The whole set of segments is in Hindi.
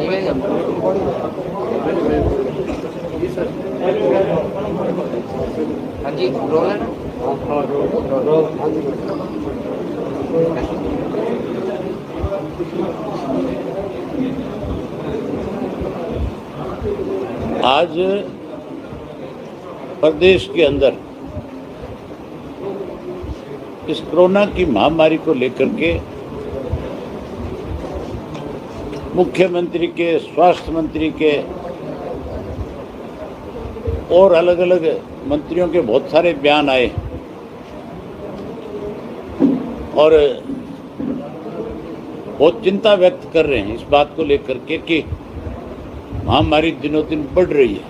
हाँ जी, रोल है ना? आज प्रदेश के अंदर इस कोरोना की महामारी को लेकर के मुख्यमंत्री के, स्वास्थ्य मंत्री के और अलग अलग मंत्रियों के बहुत सारे बयान आए और बहुत चिंता व्यक्त कर रहे हैं इस बात को लेकर के कि महामारी दिनों दिन बढ़ रही है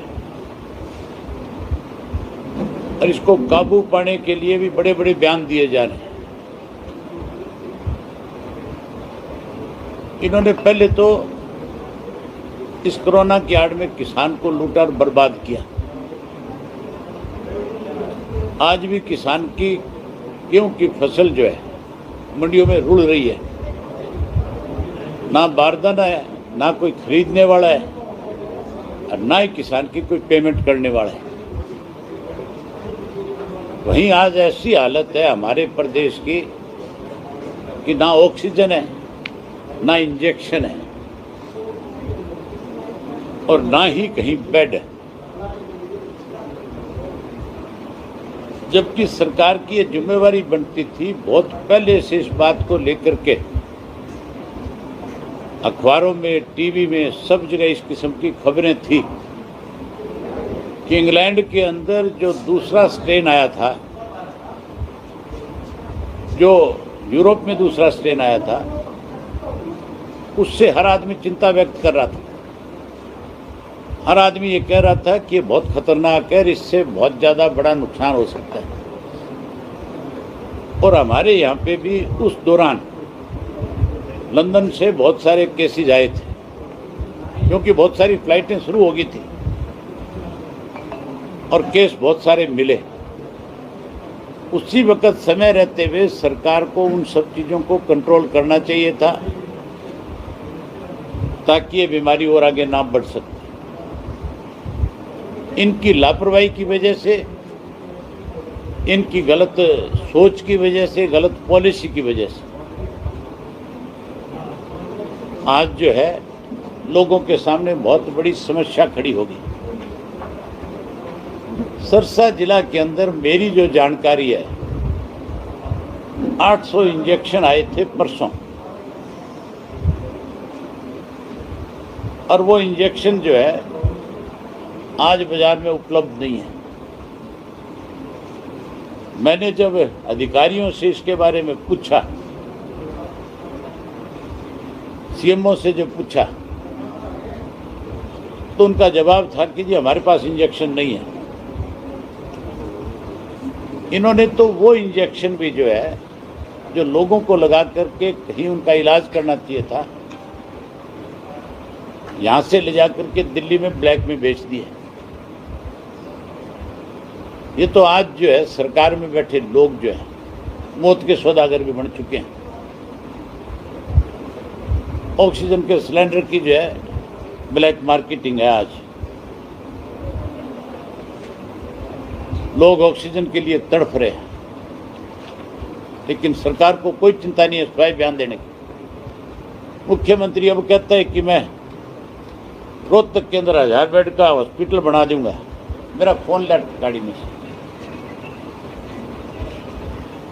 और इसको काबू पाने के लिए भी बड़े बड़े बयान दिए जा रहे हैं। इन्होंने पहले तो इस कोरोना की आड़ में किसान को लूटा और बर्बाद किया। आज भी किसान की गेहूं की फसल जो है मंडियों में रुल रही है, ना बारदाना है, ना कोई खरीदने वाला है और ना ही किसान की कोई पेमेंट करने वाला है। वहीं आज ऐसी हालत है हमारे प्रदेश की कि ना ऑक्सीजन है, ना इंजेक्शन है और ना ही कहीं बेड है। जबकि सरकार की ये जिम्मेवारी बनती थी बहुत पहले से इस बात को लेकर के अखबारों में, टीवी में, सब जगह इस किस्म की खबरें थी कि इंग्लैंड के अंदर जो दूसरा स्ट्रेन आया था, जो यूरोप में दूसरा स्ट्रेन आया था, उससे हर आदमी चिंता व्यक्त कर रहा था। हर आदमी ये कह रहा था कि ये बहुत खतरनाक है, इससे बहुत ज़्यादा बड़ा नुकसान हो सकता है। और हमारे यहाँ पे भी उस दौरान लंदन से बहुत सारे केसेज आए थे क्योंकि बहुत सारी फ्लाइटें शुरू हो गई थी और केस बहुत सारे मिले। उसी वक्त समय रहते हुए सरकार को उन सब चीज़ों को कंट्रोल करना चाहिए था ताकि ये बीमारी और आगे ना बढ़ सके। इनकी लापरवाही की वजह से, इनकी गलत सोच की वजह से, गलत पॉलिसी की वजह से आज जो है लोगों के सामने बहुत बड़ी समस्या खड़ी होगी। सरसा जिला के अंदर मेरी जो जानकारी है 800 इंजेक्शन आए थे परसों और वो इंजेक्शन जो है आज बाजार में उपलब्ध नहीं है। मैंने जब अधिकारियों से इसके बारे में पूछा, सीएमओ से जब पूछा तो उनका जवाब था कि जी हमारे पास इंजेक्शन नहीं है। इन्होंने तो वो इंजेक्शन भी जो है जो लोगों को लगा करके कहीं उनका इलाज करना चाहिए था, यहाँ से ले जा करके दिल्ली में ब्लैक में बेच दिए। ये तो आज जो है सरकार में बैठे लोग जो है मौत के सौदागर भी बन चुके हैं। ऑक्सीजन के सिलेंडर की जो है ब्लैक मार्केटिंग है। आज लोग ऑक्सीजन के लिए तड़फ रहे हैं लेकिन सरकार को कोई चिंता नहीं है स्वयं बयान देने की। मुख्यमंत्री अब कहता है कि मैं रोहतक के अंदर 1000 बेड का हॉस्पिटल बना दूंगा। मेरा फोन लेट गाड़ी में से,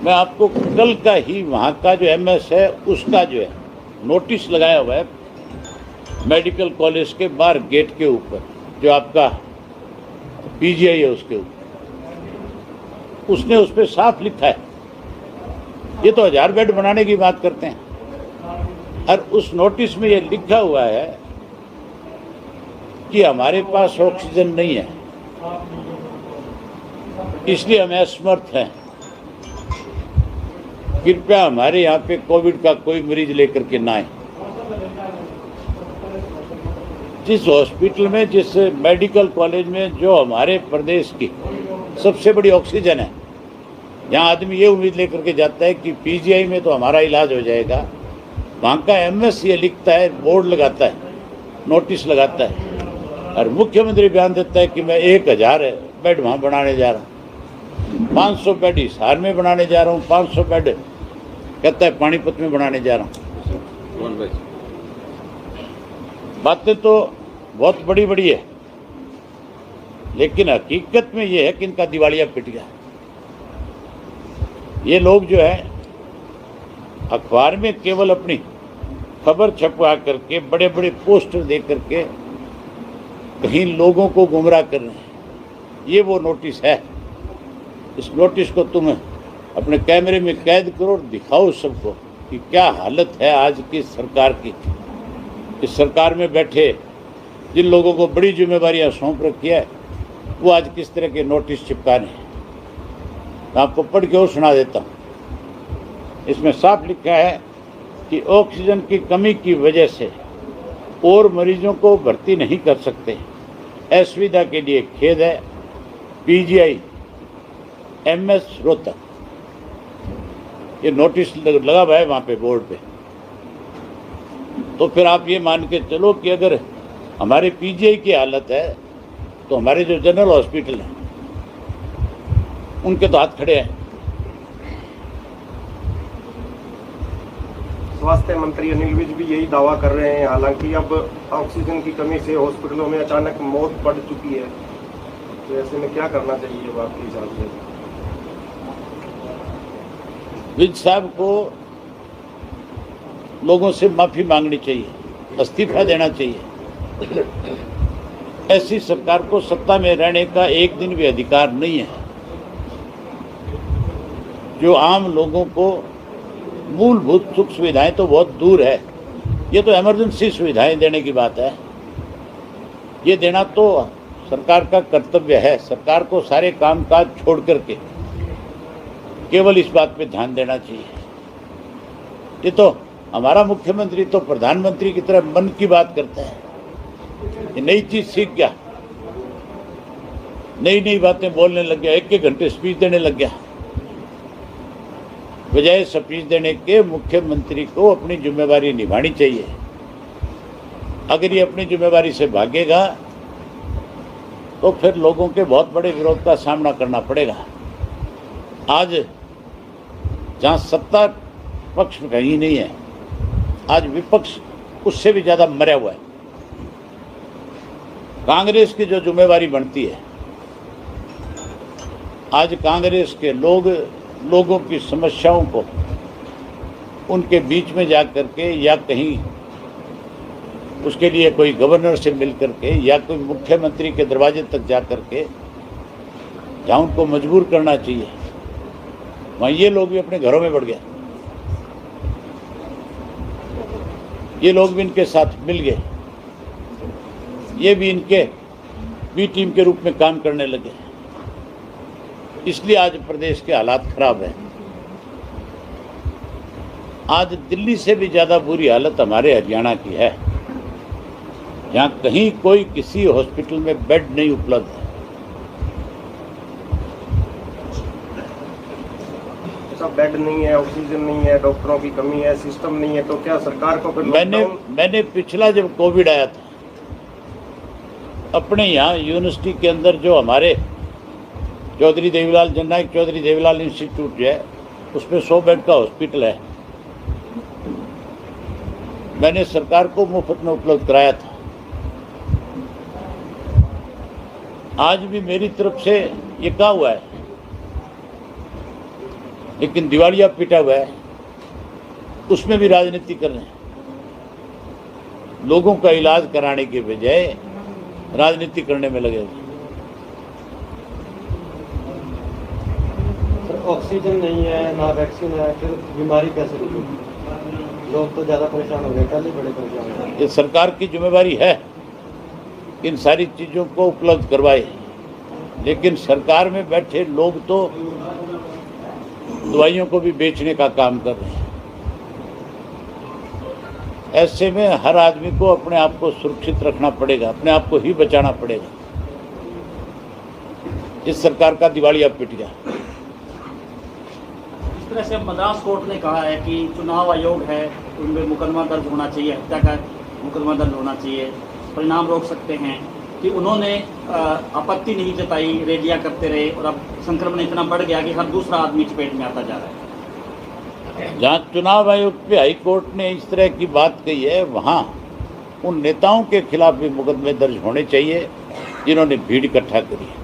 मैं आपको कल का ही वहाँ का जो एमएस है उसका जो है नोटिस लगाया हुआ है मेडिकल कॉलेज के बाहर गेट के ऊपर, जो आपका पीजीआई है उसके ऊपर। उसने उस पर साफ लिखा है, ये तो 1000 बेड बनाने की बात करते हैं और उस नोटिस में ये लिखा हुआ है कि हमारे पास ऑक्सीजन नहीं है, इसलिए हम असमर्थ हैं। कृपया हमारे यहाँ पे कोविड का कोई मरीज लेकर के ना आए। जिस हॉस्पिटल में, जिस मेडिकल कॉलेज में जो हमारे प्रदेश की सबसे बड़ी ऑक्सीजन है, यहाँ आदमी ये उम्मीद लेकर के जाता है कि पीजीआई में तो हमारा इलाज हो जाएगा। वहाँ का एमएस ये लिखता है, बोर्ड लगाता है नोटिस लगाता है और मुख्यमंत्री बयान देता है कि मैं 1000 बेड वहाँ बनाने जा रहा हूँ, 500 बेड हिसार में बनाने जा रहा हूँ, 500 बेड कहता है पानीपत में बनाने जा रहा हूँ। बातें तो बहुत बड़ी बड़ी है, लेकिन हकीकत में ये है कि इनका दिवालिया पिट गया। ये लोग जो है अखबार में केवल अपनी खबर छपवा करके, बड़े बड़े पोस्टर दे करके कहीं लोगों को गुमराह कर रहे हैं। ये वो नोटिस है। इस नोटिस को तुम अपने कैमरे में कैद करो और दिखाओ सबको कि क्या हालत है आज की सरकार की। इस सरकार में बैठे जिन लोगों को बड़ी जिम्मेवारियां सौंप रखी है, वो आज किस तरह के नोटिस चिपका रहे हैं। मैं आपको पढ़ के और सुना देता हूँ। इसमें साफ लिखा है कि ऑक्सीजन की कमी की वजह से और मरीजों को भर्ती नहीं कर सकते। असुविधा के लिए खेद है। पीजीआई एमएस रोहतक, ये नोटिस लगा हुआ है वहाँ पे बोर्ड पे। तो फिर आप ये मान के चलो कि अगर हमारे पीजीआई की हालत है तो हमारे जो जनरल हॉस्पिटल हैं उनके तो हाथ खड़े हैं। स्वास्थ्य मंत्री अनिल विज भी यही दावा कर रहे हैं, हालांकि अब ऑक्सीजन की कमी से हॉस्पिटलों में अचानक मौत बढ़ चुकी है। तो ऐसे में क्या करना चाहिए वो आपके हिसाब से? विज साहब को लोगों से माफी मांगनी चाहिए, इस्तीफा देना चाहिए। ऐसी सरकार को सत्ता में रहने का एक दिन भी अधिकार नहीं है। जो आम लोगों को मूलभूत सुख सुविधाएं तो बहुत दूर है, ये तो इमरजेंसी सुविधाएं देने की बात है। ये देना तो सरकार का कर्तव्य है। सरकार को सारे कामकाज छोड़ करके केवल इस बात पे ध्यान देना चाहिए। ये तो हमारा मुख्यमंत्री तो प्रधानमंत्री की तरह मन की बात करता है। ये नई चीज सीख गया, नई नई बातें बोलने लग गया, एक घंटे स्पीच देने लग गया। बजाय स्पीच देने के मुख्यमंत्री को अपनी जिम्मेवारी निभानी चाहिए। अगर ये अपनी जिम्मेवारी से भागेगा तो फिर लोगों के बहुत बड़े विरोध का सामना करना पड़ेगा। आज जहां सत्ता पक्ष कहीं नहीं है, आज विपक्ष उससे भी ज्यादा मरा हुआ है। कांग्रेस की जो जिम्मेवारी बनती है, आज कांग्रेस के लोगों की समस्याओं को उनके बीच में जा करके, या कहीं उसके लिए कोई गवर्नर से मिल करके, या कोई मुख्यमंत्री के दरवाजे तक जा करके जहाँ उनको मजबूर करना चाहिए, वहाँ ये लोग भी अपने घरों में बढ़ गए। ये लोग भी इनके साथ मिल गए, ये भी इनके बी टीम के रूप में काम करने लगे। इसलिए आज प्रदेश के हालात खराब हैं। आज दिल्ली से भी ज़्यादा बुरी हालत हमारे हरियाणा की है, जहाँ कहीं कोई किसी हॉस्पिटल में बेड नहीं उपलब्ध है। बेड नहीं है, ऑक्सीजन नहीं है, डॉक्टरों की कमी है, सिस्टम नहीं है, तो क्या सरकार को? मैंने पिछला जब कोविड आया था, अपने यहाँ यूनिवर्सिटी के अंदर जो हमारे चौधरी देवीलाल जननायक चौधरी देवीलाल इंस्टीट्यूट जो है, उसमें 100 बेड का हॉस्पिटल है। मैंने सरकार को मुफ्त में उपलब्ध कराया था। आज भी मेरी तरफ से ये कहा हुआ है, लेकिन दिवालिया पिटा हुआ है, उसमें भी राजनीति कर रहे हैं। लोगों का इलाज कराने के बजाय राजनीति करने में लगे हुए। ऑक्सीजन नहीं है, ना वैक्सीन है, फिर बीमारी कैसे रुकेगी? लोग तो ज़्यादा परेशान हो गए, कल ही बड़े परेशान हो गए। ये सरकार की जिम्मेवारी है, इन सारी चीज़ों को उपलब्ध करवाए, लेकिन सरकार में बैठे लोग तो दवाइयों को भी बेचने का काम कर रहे हैं। ऐसे में हर आदमी को अपने आप को सुरक्षित रखना पड़ेगा, अपने आप को ही बचाना पड़ेगा। इस सरकार का दिवालिया पिट गया। इस तरह से मद्रास कोर्ट ने कहा है कि चुनाव आयोग है, उनमें मुकदमा दर्ज होना चाहिए, हत्या का मुकदमा दर्ज होना चाहिए, परिणाम रोक सकते हैं कि उन्होंने आपत्ति नहीं जताई, रैलियां करते रहे और अब संक्रमण इतना बढ़ गया कि हर दूसरा आदमी चपेट में आता जा रहा है। जहाँ चुनाव आयोग पे हाई कोर्ट ने इस तरह की बात कही है, वहाँ उन नेताओं के खिलाफ भी मुकदमे दर्ज होने चाहिए जिन्होंने भीड़ इकट्ठा करी है,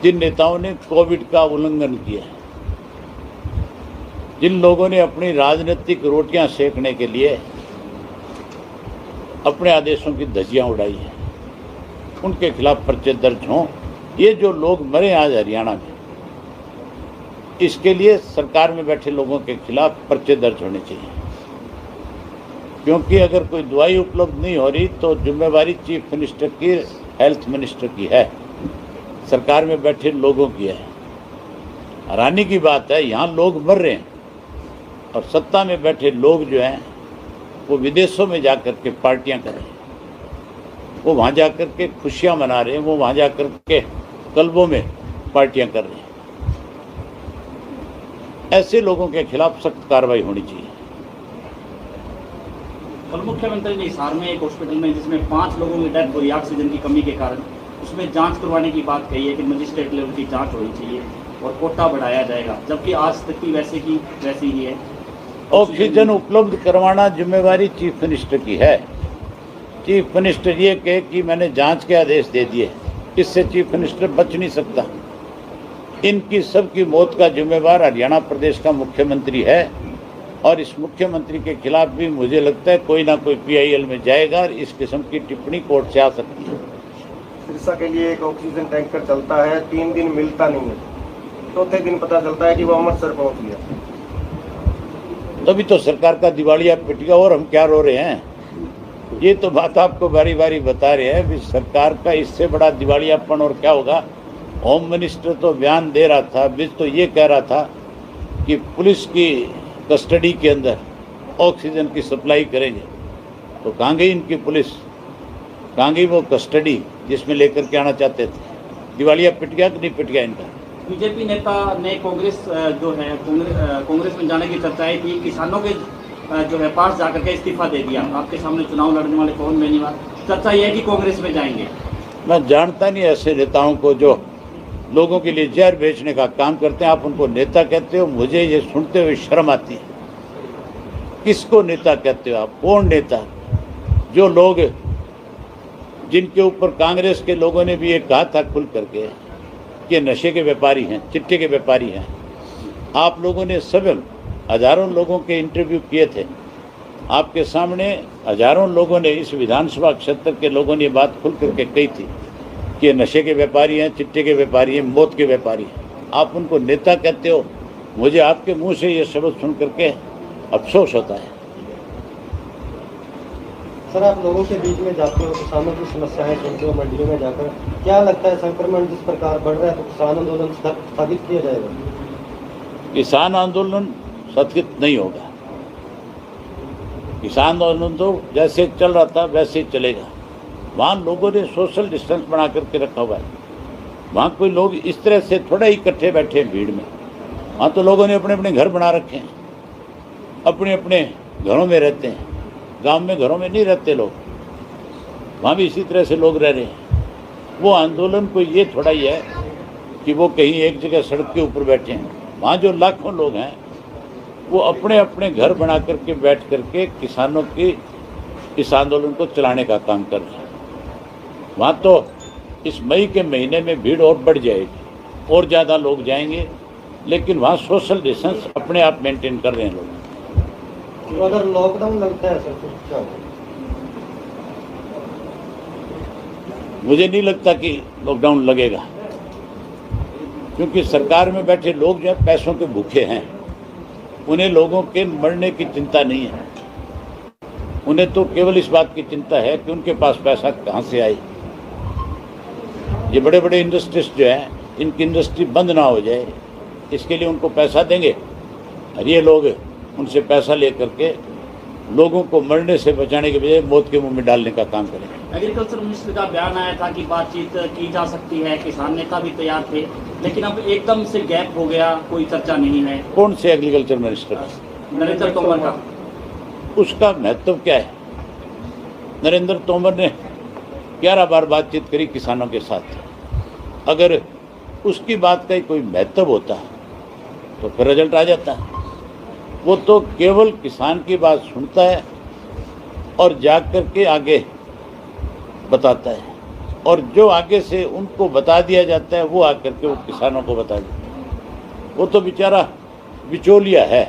जिन नेताओं ने कोविड का उल्लंघन किया है, जिन लोगों ने अपनी राजनीतिक रोटियां सेकने के लिए अपने आदेशों की धज्जियां उड़ाई है, उनके खिलाफ पर्चे दर्ज हों। ये जो लोग मरे आज हरियाणा में, इसके लिए सरकार में बैठे लोगों के खिलाफ पर्चे दर्ज होने चाहिए, क्योंकि अगर कोई दवाई उपलब्ध नहीं हो रही तो जिम्मेवारी चीफ मिनिस्टर की, हेल्थ मिनिस्टर की है, सरकार में बैठे लोगों की है। हैरानी की बात है, यहाँ लोग मर रहे हैं और सत्ता में बैठे लोग जो हैं वो विदेशों में जाकर के पार्टियां कर रहे हैं, वो वहाँ जाकर के खुशियाँ मना रहे हैं, वो वहाँ जाकर के क्लबों में पार्टियां कर रहे हैं। ऐसे लोगों के खिलाफ सख्त कार्रवाई होनी चाहिए। और मुख्यमंत्री ने हिसार में एक हॉस्पिटल में जिसमें 5 लोगों की डेथ हुई ऑक्सीजन की कमी के कारण, उसमें जांच करवाने की बात कही है कि मजिस्ट्रेट लेवल की जांच होनी चाहिए और कोटा बढ़ाया जाएगा, जबकि आज स्थिति वैसी ही है। ऑक्सीजन उपलब्ध करवाना जिम्मेवारी चीफ मिनिस्टर की है। चीफ मिनिस्टर ये कहे कि मैंने जांच के आदेश दे दिए, इससे चीफ मिनिस्टर बच नहीं सकता। इनकी सबकी मौत का जिम्मेवार हरियाणा प्रदेश का मुख्यमंत्री है और इस मुख्यमंत्री के खिलाफ भी मुझे लगता है कोई ना कोई PIL में जाएगा और इस किस्म की टिप्पणी कोर्ट से आ सकती है। सिरसा के लिए एक ऑक्सीजन टैंकर चलता है, 3 दिन मिलता नहीं है, चौथे दिन पता चलता है कि वो अमृतसर पहुंच गया। तभी तो सरकार का दिवालिया पिट गया और हम क्या रो रहे हैं। ये तो बात आपको बारी बारी बता रहे हैं, सरकार का इससे बड़ा दिवालियापन और क्या होगा। होम मिनिस्टर तो बयान दे रहा था, बीच तो ये कह रहा था कि पुलिस की कस्टडी के अंदर ऑक्सीजन की सप्लाई करेंगे, तो कहाँ गई इनकी पुलिस, कहाँ गई वो कस्टडी जिसमें लेकर के आना चाहते थे। दिवालिया पिट गया कि नहीं पिट गया इनका। बीजेपी नेता ने कांग्रेस जो है कांग्रेस में जाने की चर्चाएं थी, किसानों के जो है पास जाकर के इस्तीफा दे दिया। आपके सामने चुनाव लड़ने वाले पवन बेनीवाल, चर्चा यह है कि कांग्रेस में जाएंगे। मैं जानता नहीं ऐसे नेताओं को जो लोगों के लिए जहर बेचने का काम करते हैं। आप उनको नेता कहते हो, मुझे ये सुनते हुए शर्म आती है। किसको नेता कहते हो आप? कौन नेता? जो लोग जिनके ऊपर कांग्रेस के लोगों ने भी ये कहा था खुल करके कि नशे के व्यापारी हैं, चिट्टे के व्यापारी हैं। आप लोगों ने सब हजारों लोगों के इंटरव्यू किए थे, आपके सामने हजारों लोगों ने, इस विधानसभा क्षेत्र के लोगों ने बात खुल करके कही थी कि नशे के व्यापारी हैं, चिट्टे के व्यापारी हैं, मौत के व्यापारी हैं। आप उनको नेता कहते हो। मुझे आपके मुंह से ये शब्द सुन करके अफसोस होता है। सर, आप लोगों के बीच में जाते हो, किसानों की समस्याएं सुनते हो, मंडियों में जाकर, क्या लगता है संक्रमण जिस प्रकार बढ़ रहा है तो किसान आंदोलन स्थगित किया जाएगा? किसान आंदोलन स्थगित नहीं होगा। किसान आंदोलन तो जैसे चल रहा था वैसे ही चलेगा। वहाँ लोगों ने सोशल डिस्टेंस बना करके रखा हुआ है। वहाँ कोई लोग इस तरह से थोड़ा ही इकट्ठे बैठे हैं भीड़ में। वहाँ तो लोगों ने अपने अपने घर बना रखे हैं, अपने अपने घरों में रहते हैं। गांव में घरों में नहीं रहते लोग, वहाँ भी इसी तरह से लोग रह रहे हैं। वो आंदोलन कोई ये थोड़ा ही है कि वो कहीं एक जगह सड़क के ऊपर बैठे हैं। वहाँ जो लाखों लोग हैं वो अपने अपने घर बना करके बैठ करके किसानों की इस आंदोलन को चलाने का काम कर रहे हैं। वहाँ तो इस मई के महीने में भीड़ और बढ़ जाएगी और ज़्यादा लोग जाएंगे, लेकिन वहाँ सोशल डिस्टेंस अपने आप मेंटेन कर रहे हैं लोग। तो अगर लॉकडाउन लगता है सर, फिर क्या होगा? मुझे नहीं लगता कि लॉकडाउन लगेगा, क्योंकि सरकार में बैठे लोग जो है पैसों के भूखे हैं। उन्हें लोगों के मरने की चिंता नहीं है, उन्हें तो केवल इस बात की चिंता है कि उनके पास पैसा कहाँ से आए। ये बड़े बड़े इंडस्ट्रीज जो हैं, इनकी इंडस्ट्री बंद ना हो जाए, इसके लिए उनको पैसा देंगे और ये लोग उनसे पैसा ले करके लोगों को मरने से बचाने के बजाय मौत के मुंह में डालने का काम करेंगे। एग्रीकल्चर मिनिस्टर का बयान आया था कि बातचीत की जा सकती है, किसान नेता भी तैयार थे, लेकिन अब एकदम से गैप हो गया, कोई चर्चा नहीं है। कौन से एग्रीकल्चर मिनिस्टर? नरेंद्र तोमर का। उसका महत्व क्या है? नरेंद्र तोमर ने 11 बार बातचीत करी किसानों के साथ। अगर उसकी बात का ही कोई महत्व होता तो फिर रिजल्ट आ जाता। वो तो केवल किसान की बात सुनता है और जाग करके आगे बताता है, और जो आगे से उनको बता दिया जाता है वो आकर के वो किसानों को बता देता है। वो तो बेचारा बिचौलिया है।